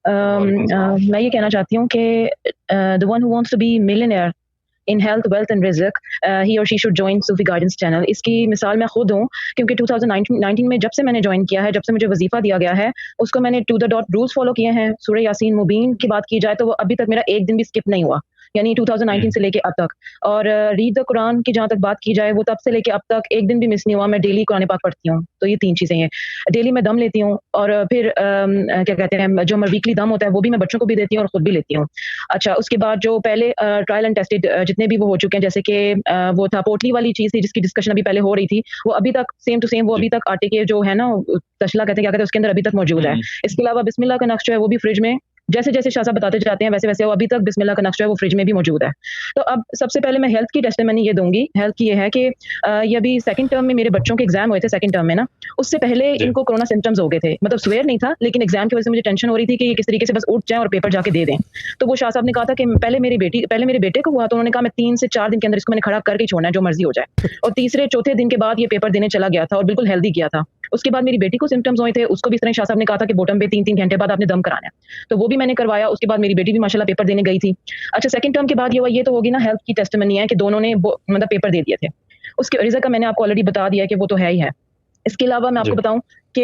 मैं ये कहना चाहती हूँ कि the one who wants to be millionaire in health, wealth and रिज़्क, ही और she should join Sufi guidance channel. इसकी मिसाल मैं खुद हूँ, क्योंकि 2019 में जब से मैंने जॉइन किया है, जब से मुझे वज़ीफ़ा दिया गया है, उसको मैंने to the dot rules follow किए हैं। सूरह यासीन मुबीन की बात की जाए तो वो अभी तक मेरा एक दिन भी स्किप नहीं हुआ, यानी 2019 हुँ। से लेके अब तक। और रीड द कुरान की जहाँ तक बात की जाए, वो तब से लेके अब तक एक दिन भी मिस नहीं हुआ। मैं डेली कुरान पाक पढ़ती हूँ। तो ये 3 चीज़ें हैं। डेली मैं दम लेती हूँ, और फिर क्या कहते हैं, जो मैं वीकली दम होता है वो भी मैं बच्चों को भी देती हूँ और खुद भी लेती हूँ। अच्छा, उसके बाद जो पहले ट्रायल एंड टेस्टेड जितने भी वो हो चुके हैं, जैसे कि वो था पोटली वाली चीज़ थी जिसकी डिस्कशन अभी पहले हो रही थी, वो अभी तक सेम टू सेम वो जी। अभी तक आटे के जो है ना, तशला कहते हैं, क्या कहते हैं, उसके अंदर अभी तक मौजूद हुँ, है। हुँ। इसके अलावा बिस्मिल्लाह का नक्श जो है वो भी फ्रिज में, जैसे-जैसे शाह साहब बताते जाते हैं वैसे-वैसे वो अभी तक बिस्मिल्लाह का नक्श जो है वो फ्रिज में भी मौजूद है। तो अब सबसे पहले मैं हेल्थ की टेस्टिमनी ये दूँगी। हेल्थ की ये है कि ये अभी सेकंड टर्म में मेरे बच्चों के एग्ज़ाम हुए थे सेकंड टर्म में ना, उससे पहले जी। इनको कोरोना सिम्पटम्स हो गए थे। मतलब स्वेयर नहीं था, लेकिन एग्ज़ाम की वजह से मुझे टेंशन हो रही थी कि ये किस तरीके से बस उठ जाएँ और पेपर जाके दे दें। तो वो शाह साहब ने कहा था कि पहले मेरे बेटे को हुआ, तो उन्होंने कहा मैं 3 से 4 दिन के अंदर इसको मैंने खड़ा करके ही छोड़ना है, जो मर्ज़ी हो जाए। और तीसरे चौथे दिन के बाद ये पेपर देने चला गया था और बिल्कुल हेल्दी गया था। उसके बाद मेरी बेटी को सिम्पटम्स हुए थे, उसको भी इस तरह शाह साहब ने कहा था कि बॉटम पे 3-3 घंटे बाद आपने दम कराना है। तो वो भी मैंने करवाया, उसके बाद मेरी बेटी भी माशाल्लाह पेपर देने गई थी। अच्छा, सेकंड टर्म के बाद ये हुआ, ये तो होगी ना हेल्थ की टेस्टिमनी है कि दोनों ने मतलब पेपर दे दिए थे। उसके रिज़ल्ट का मैंने आपको ऑलरेडी बता दिया है कि वो तो है ही है। इसके अलावा मैं आपको जी। बताऊँ कि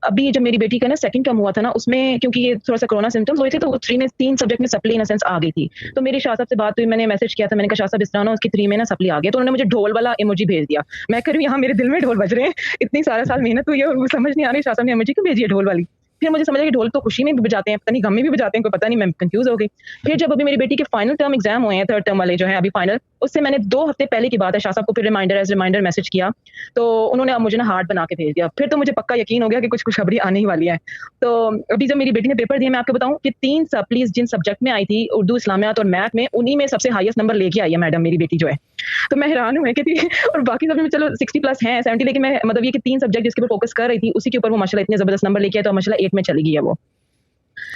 अभी जब मेरी बेटी का ना सेकंड टर्म हुआ था ना, उसमें क्योंकि ये थोड़ा-सा कोरोना सिम्पटम्स हुए थे, तो वो 3 में 3 सब्जेक्ट में सप्ली इन अ सेंस आ गई थी। तो मेरी शाह साहब से बात हुई, मैंने मैसेज किया था, मैंने कहा शाह साहब इस तरह ना उसकी 3 में ना सप्ली आ गई है, तो उन्होंने मुझे ढोल वाला इमोजी भेज दिया। मैं कह रही हूँ यहाँ मेरे दिल में ढोल बज रहे हैं, इतनी सारा साल मेहनत हुई है और वो समझ नहीं आ रही शाह साहब ने इमोजी क्यों भेजी है ढोल वाली। फिर मुझे समझ आया कि ढोल तो खुशी में भी बजाते हैं, पता नहीं गम में भी बजाते हैं, कोई पता नहीं, मैं कन्फ्यूज़ हो गई। फिर जब अभी मेरी बेटी के फाइनल टर्म एग्ज़ाम हुए हैं, थर्ड टर्म वाले जो हैं अभी फाइनल, उससे मैंने 2 हफ्ते पहले की बात है शाह साहब को फिर रिमाइंडर मैसेज किया, तो उन्होंने अब मुझे ना हार्ट बना के भेज दिया। फिर तो मुझे पक्का यकीन हो गया कि कुछ खुशखबरी आने ही वाली है। तो अभी जब मेरी बेटी ने पेपर दिए, मैं आपको बताऊँ कि 3 सप्लीज़ जिन सब्जेक्ट में आई थी, उर्दू, इस्लामियात और मैथ में, उन्हीं में सबसे हाईएस्ट नंबर लेके आई है मैडम मेरी बेटी जो है। तो मैं हैरान हूँ कि और बाकी सब में चलो 60 प्लस हैं, 70, लेकिन मैं मतलब ये कि 3 सब्जेक्ट जिसके ऊपर फ़ोकस कर रही थी, उसी के ऊपर वो माशाल्लाह इतने ज़बरदस्त नंबर लेके आई, तो माशाल्लाह 8 में चली गई है वो।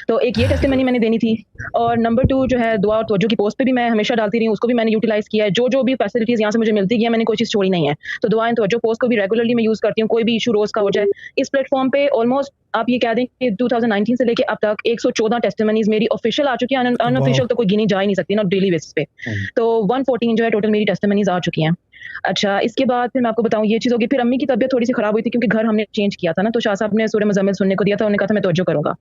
तो एक ये टेस्टिमनी मैंने देनी थी, और नंबर 2 जो है दुआ और तवज्जो की पोस्ट पे भी मैं हमेशा डालती रही हूँ, उसको भी मैंने यूटिलाइज़ किया है। जो-जो भी फैसिलिटीज़ यहाँ से मुझे मिलती गई है, मैंने कोई चीज़ छोड़ी नहीं है। तो दुआ एंड तवज्जो पोस्ट को भी रेगुलरली मैं यूज़ करती हूँ, कोई भी इश्यू रोज़ का हो जाए। इस प्लेटफ़ॉर्म पे ऑलमोस्ट आप ये कह दें कि 2019 से लेके अब तक 114 टेस्टिमनीज़ मेरी ऑफ़िशियल आ चुकी हैं, वाओ! अनऑफ़िशियल तो कोई गिनी जा ही नहीं सकती ना डेली बेसिस पे। हुँ। तो 114 जो है टोटल मेरी टेस्टिमनीज़ आ चुकी हैं। अच्छा, इसके बाद फिर मैं आपको बताऊँ ये चीज़ होगी, फिर अम्मी की तबीयत थोड़ी-सी खराब हुई थी क्योंकि घर हमने चेंज किया था ना, तो शाह साहब ने सूरह मुज़म्मिल सुनने को दिया था, उन्होंने कहा था मैं तवज्जो करूँगा।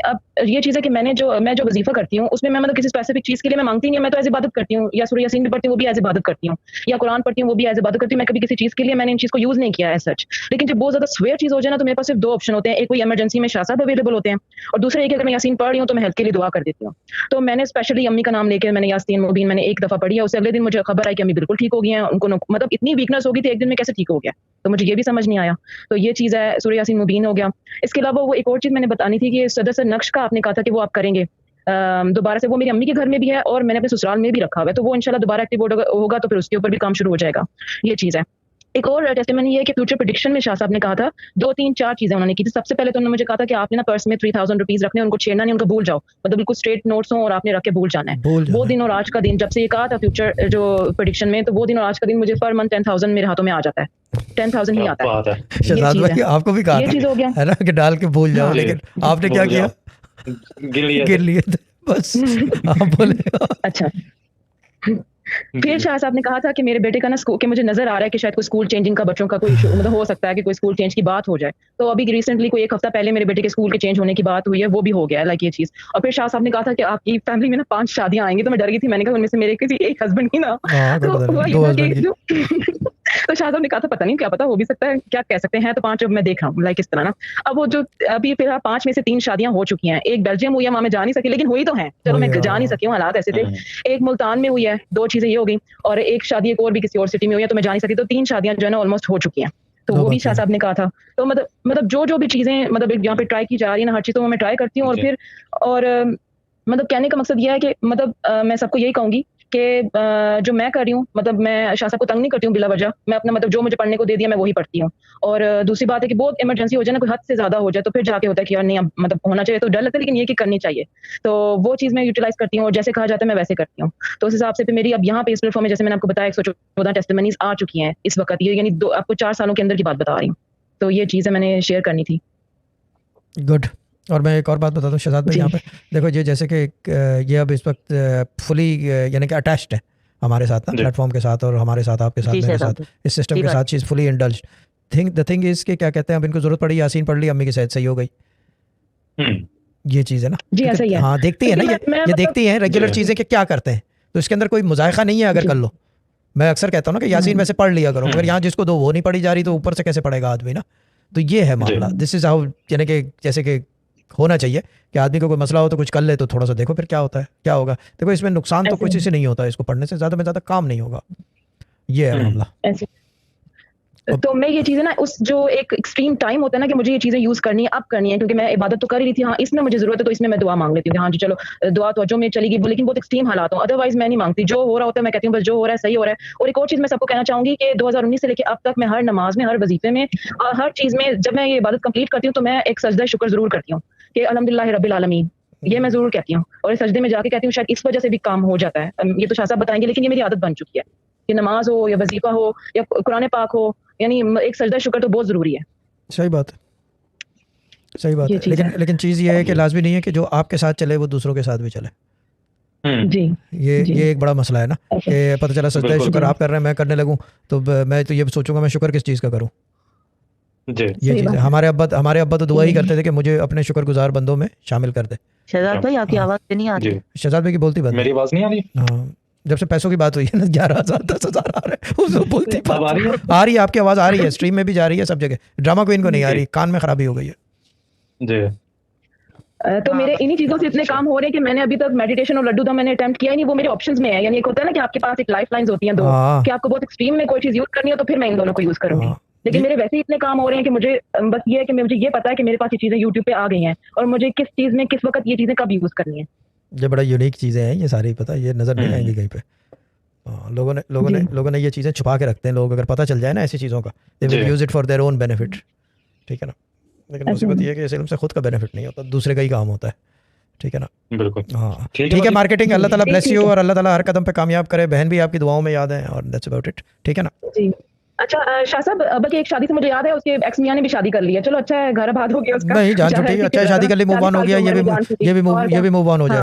अब ये चीज़ है कि मैं जो वज़ीफ़ा करती हूँ, उसमें मैं मतलब किसी स्पेसिफ़िक चीज़ के लिए मैं माँगती नहीं हूँ, मैं तो एज़ इबादत करती हूँ, या सूरह यासीन भी पढ़ती हूँ, वो भी एज़ इबादत करती हूँ, या कुरान पढ़ती हूँ, वो भी एज़ इबादत करती हूँ। मैं कभी किसी चीज़ के लिए मैंने इन चीज़ को यूज़ नहीं किया है एज़ सच। लेकिन जब बहुत ज़्यादा स्वेयर चीज़ हो जाए ना, तो मेरे पास सिर्फ़ 2 ऑप्शन होते हैं, एक कोई इमरजेंसी में शाह साहब अवेलेबल होते हैं, और दूसरा ये कि अगर मैं यासीन पढ़ रही हूँ, तो मैं हेल्थ के लिए दुआ कर देती हूँ। तो मैंने स्पेशली अम्मी का नाम लेके मैंने यासीन मुबीन मैंने एक दफ़ा पढ़ी है, उससे अगले दिन मुझे खबर आई कि अम्मी बिल्कुल ठीक हो गई हैं, उनको मतलब इतनी वीकनेस हो गई थी, एक दिन में कैसे ठीक हो गया? तो मुझे ये भी समझ नहीं आया। तो ये चीज़ है, सूरह यासीन मुबीन हो गया। इसके अलावा वो एक और चीज़ मैंने बतानी थी कि सदर नक्श का आपने कहा था कि वो आप करेंगे। दोबारा से वो मेरी अम्मी के घर में भी है और मैंने अपने ससुराल में भी रखा हुआ है, तो वो इंशाल्लाह दोबारा एक्टिव होगा तो फिर उसके ऊपर भी काम शुरू हो जाएगा। ये चीज़ है। एक और टेस्टिमनी ये है कि फ्यूचर प्रेडिक्शन में शाह साहब ने कहा था 2, 3, 4 चीज़ें उन्होंने की थी। सबसे पहले तो उन्होंने मुझे कहा था कि आपने ना पर्स में ₹3000 रखने हैं, उनको छेड़ना नहीं, उनको भूल जाओ। मतलब बिल्कुल स्ट्रेट नोट्स हों और आपने रख के भूल जाना है। भूल वो जाना है। दिन और आज का दिन, जब से ये कहा था फ्यूचर जो प्रेडिक्शन में, तो वो दिन और आज का दिन मुझे पर मंथ 10,000 मेरे हाथों में आ जाता है। 10,000 ही क्या आता है। बात है! ये शहज़ाद चीज़ है। भाई आपको भी कहा ये था, चीज़ हो गया। है ना? कि डाल के भूल जाओ, हाँ। जी, लेकिन आपने क्या भूल किया? जाओ। गिन लिए गिन थे। लिए थे। बस आप बोले। अच्छा। फिर जी। शाह साहब ने कहा था कि मेरे बेटे का ना कि मुझे नज़र आ रहा है कि शायद कोई स्कूल चेंजिंग का बच्चों का कोई इश्यू मतलब हो सकता है कि कोई स्कूल चेंज की बात हो जाए। तो अभी रिसेंटली कोई 1 हफ्ता पहले मेरे बेटे के स्कूल के चेंज होने की बात हुई है, वो भी हो गया है लाइक ये चीज़। और फिर शाह साहब ने कहा था कि आपकी फैमिली में ना 5 शादियाँ आएँगी, तो मैं डर गई थी, मैंने कहा उनमें से मेरे किसी एक हस्बैंड की ना। हाँ, कोई तो पता हुआ नहीं, ये 2 था कि हस्बैंड की। जो तो शाह साहब ने कहा था पता नहीं क्या पता हो भी सकता है, क्या कह सकते हैं, तो 5 अब मैं देख रहा हूँ लाइक इस तरह ना। अब वो जो अभी फिलहाल 5 में से 3 शादियाँ हो चुकी हैं। एक बेल्जियम हुई है, वहाँ मैं जा नहीं सकी, लेकिन हुई तो हैं। चलो वही मैं जा नहीं सकी हूँ, हालात ऐसे थे। हुँ। एक मुल्तान में हुई है, 2 चीज़ें ये हो गई, और एक शादी एक और भी किसी और सिटी में हुई है, तो मैं जा नहीं सकती, तो 3 शादियाँ जो है ना ऑलमोस्ट हो चुकी हैं। तो 2 वो भी बाकी शाह हैं। साहब ने कहा था। तो मतलब जो-जो भी चीज़ें मतलब यहाँ पे ट्राई की जा रही है ना, हर चीज़ तो वो मैं ट्राई करती हूँ, और जी। फिर और मतलब कहने का मकसद ये है कि मतलब मैं सबको यही कहूँगी कि जो मैं कर रही हूँ, मतलब मैं शाह साहब को तंग नहीं करती हूँ बिला वजह। मैं अपना मतलब जो मुझे पढ़ने को दे दिया मैं वही पढ़ती हूँ। और दूसरी बात है कि बहुत इमरजेंसी हो जाए ना, कोई हद से ज़्यादा हो जाए, तो फिर जाके होता है कि यार नहीं अब मतलब होना चाहिए, तो डर लगता है, लेकिन ये कि करनी चाहिए। तो वो चीज़ मैं यूटिलाइज़ करती हूँ, और जैसे कहा जाता है मैं वैसे करती हूँ। तो उस हिसाब से फिर मेरी अब यहाँ पे इस प्लेटफ़ॉर्म में जैसे मैंने आपको बताया 114 टेस्टिमनीज़ आ चुकी हैं इस वक़्त, ये यानी 2 आपको 4 सालों के अंदर की बात बता रही हूँ। तो ये चीज़ है मैंने शेयर करनी थी। गुड। और मैं एक और बात बताता हूँ शहजाद भाई, जी। यहाँ पे देखो, ये जैसे कि ये अब इस वक्त फुली यानी कि अटैच्ड है हमारे साथ ना, जी। प्लेटफॉर्म के साथ, और हमारे साथ, आपके साथ, जी मेरे शहजाद साथ, भाई, इस सिस्टम सही के बात साथ चीज़ fully indulge. The thing is कि क्या कहते हैं, अब इनको ज़रूरत पड़ी, यासीन पढ़ ली, अम्मी की सेहत सही हो गई, ये चीज़ है ना, जी, ऐसा ही क्योंकि है। हाँ देखती है ना, क्योंकि मैं ये मतलब देखती हैं रेगुलर जी। चीज़ें कि क्या करते हैं, तो इसके अंदर कोई मुजायका नहीं है अगर जी। कर लो। मैं अक्सर कहता हूँ ना कि यासीन वैसे पढ़ लिया करो, अगर यहाँ जिसको दो वो नहीं पढ़ी जा रही तो ऊपर से कैसे पढ़ेगा आदमी ना। तो ये है मामला, दिस इज़ हाउ, यानी कि जैसे कि होना चाहिए कि आदमी को कोई मसला हो तो कुछ कर ले, तो थोड़ा सा देखो फिर क्या होता है, क्या होगा। देखो इसमें नुकसान तो ऐसे कुछ से नहीं होता, इसको पढ़ने से ज़्यादा में ज़्यादा काम नहीं होगा, ये है मामला। ऐसे तो मैं ये चीज़ें ना, उस जो एक एक्सट्रीम टाइम होता है ना कि मुझे ये चीज़ें यूज़ करनी है, अब करनी है, क्योंकि मैं इबादत तो कर ही रही थी, हाँ इसमें मुझे ज़रूरत है तो इसमें मैं दुआ मांग लेती हूँ कि हाँ जी चलो दुआ तो जो में चलेगी, लेकिन बहुत एक्सट्रीम हालात हो, अदरवाइज मैं नहीं मांगती। जो हो रहा होता है मैं कहती हूँ बस जो हो रहा है सही हो रहा है। और एक और चीज़ मैं सबको कहना चाहूँगी कि 2019 से लेके अब तक मैं हर नमाज में, हर वजीफे में, हर चीज़ में जब मैं ये इबादत कंप्लीट करती हूँ तो मैं एक सजदा शुक्र ज़रूर करती हूँ कि अल्हम्दुलिल्लाह रब्बिल आलमीन, ये मैं ज़रूर कहती हूँ। और इस सजदे में जाके कहती हूँ शायद इस वजह से भी काम हो जाता है, ये तो शाह साहब बताएंगे, लेकिन ये मेरी आदत बन चुकी है कि नमाज हो या वजीफा हो या कुरान पाक हो, यानी एक सजदा शुक्र तो बहुत ज़रूरी है। सही बात है, सही बात ये है, चीज़ है। लेकिन चीज़ ये है कि लाजमी नहीं है कि जो आपके साथ चले वो दूसरों के साथ भी चले। जी, जी। ये एक बड़ा मसला है ना, ऐसे। कि पता चला सजदा बिल्कुल। शुक्र आप कर रहे हैं, मैं करने लगूं तो मैं तो ये सोचूंगा मैं शुक्र किस चीज़ का करूं। जी। ये सही चीज़ बात है। है। हमारे अब्बा तो दुआ ही जी। करते थे कि मुझे अपने शुक्रगुजार बंदों में शामिल कर दे। शहजाद भाई आपकी हाँ। आवाज़ नहीं आ रही। जी। शहजाद भाई की बोलती बंद है। मेरी आवाज नहीं आ रही? हाँ, जब से पैसों की बात हुई है ना, 11,000 10,000 आ रहे हैं, उसमें बोलती अब आ रही है? आ रही है, आपकी आवाज़ आ रही है, स्ट्रीम में भी जा रही है, सब जगह। ड्रामा क्वीन को नहीं आ जी। रही, कान में खराबी हो गई है। जी। तो मेरे इन्हीं चीज़ों से इतने काम हो रहे हैं कि मैंने अभी तक मेडिटेशन और लड्डू दम मैंने अटेम्प्ट किया ही नहीं, वो मेरे ऑप्शंस में है। यानी एक होता है ना कि आपके पास एक लाइफ लाइन्स होती हैं दो, हाँ। कि आपको बहुत एक्सट्रीम में कोई चीज़ यूज़ करनी हो तो फिर मैं इन दोनों को यूज़ करूंगी। हाँ। लेकिन जी। मेरे वैसे ही इतने काम हो रहे हैं कि मुझे बस ये है कि मुझे ये पता है कि मेरे पास ये चीज़ें यूट्यूब पे आ गई हैं और मुझे किस चीज़ में किस वक्त ये चीज़ें कब यूज़ करनी है। ये बड़ा यूनिक चीज़ें हैं, ये सारी पता, ये नज़र नहीं आएंगी कहीं पे। हाँ, लोगों ने ये चीज़ें छुपा के रखते हैं, लोग अगर पता चल जाए ना ऐसी चीज़ों का, दे विल जी। Use it for their own benefit, ठीक है ना। लेकिन मुसीबत ये है कि इस इल्म से खुद का बेनिफिट नहीं होता, दूसरे का ही काम होता है, ठीक है ना। बिल्कुल। हाँ ठीक है ठीक है, भाई। मार्केटिंग, अल्लाह ताला जी, ब्लेस ठीक यू, है। और अल्लाह ताला हर कदम पे कामयाब करे, बहन भी आपकी दुआओं में याद है, और दैट्स अबाउट इट, ठीक है ना। जी। अच्छा शाह साहब, बल्कि एक शादी से मुझे याद है, उसके एक्स मियाँ ने भी शादी कर ली है। चलो अच्छा है, घर आबाद हो गया उसका। नहीं, जान बेचारा छुट्टी, ऐसी अच्छा है, शादी कर ली, मूव 40 ऑन हो साल गया, की ये उम्र भी में जान छूटी। और ये भी मूव ऑन हो क्या। जाए।